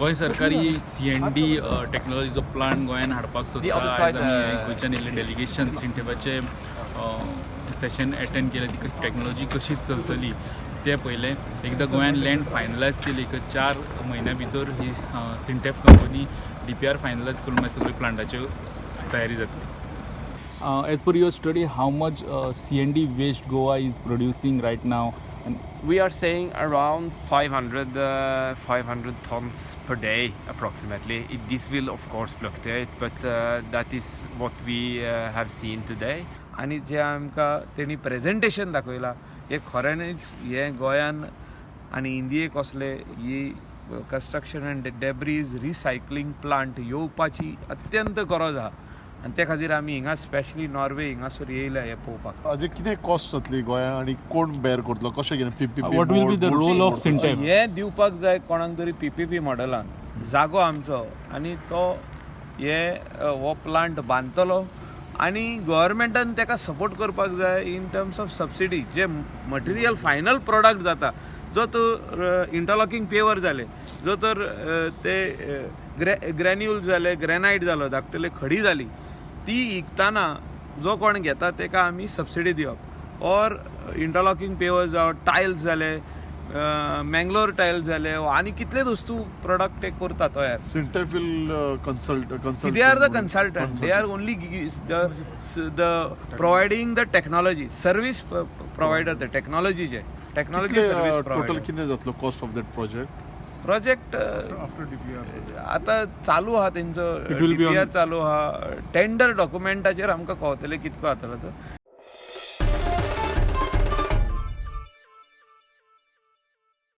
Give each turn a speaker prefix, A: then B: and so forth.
A: गोंय सरकार ही CND टेक्नॉलॉजीचो plant गोंयान हाडपाक सोदता. आयज आमी गोंयच्यान येयल्ले डेलिगेशन सिंटेफाचे सेशन अटेंड केलें. टेक्नॉलॉजी कशी चलतली ते पयलें. एकदां गोंयान लँड फायनलायज केली एक 4 म्हयन्या भितर ही सिंटेफ कंपनी DPR फायनलायज करून मागीर सगळी प्लांटाची तयारी जातली. As per your study, how much CND waste Goa is producing right now? And
B: we are saying around 500 tons per day approximately. This will of course fluctuate, but that is what we have seen today.
C: आणि जे आमकां तेणी presentation दाखयलां हे खऱ्यांनीच हे गोंयान आनी इंडियेक असले ही construction and debris recycling plant येवपाची अत्यंत गरज आहा. आनी ते खातीर आमी हिंगा स्पेशली नॉर्वे हिंगासर येयल्या हे पळोवपाक.
D: हाजे कितें कॉस्ट जातली गोंयांत आनी कोण बेर करतलो, कशें कितें PPP?
A: what will be the role of Sintef?
C: हे दिवपाक जाय कोणाक तरी PPP मॉडेलान जागो आमचो आनी तो हे हो प्लांट बांदतलो आनी गव्हर्मेंटान ताका सपोर्ट करपाक जाय इन टर्म्स ऑफ सबसिडी. जे मटेरियल फायनल प्रॉडक्ट जाता जो तर इंटरलॉकिंग पेवर जाले, जो तर ते ग्रॅन्यूल्स जाले, ग्रॅनायट जालो, धाकटले खडी जाली, ती विकताना जो कोण घेता ताका आमी सबसिडी दिवप. ऑर इंटरलॉकिंग पेवर जावं, टायल्स जाले, मँगलोर टायल्स जाले आनी कितलेच वस्तू प्रॉडक्ट ते करता तयार.
D: Sintef will consult.
C: They are the consultant. They are only the providing the technology, service provider, the technology je. Technology service provider.
D: Total कितें जातलो cost of that project?
C: Project आता चालू आहा तेंचो,
A: It will be
C: DPR चालू आहा. Tender डॉक्युमेंटाचेर आमकां कळटलें कितको जातलो तो.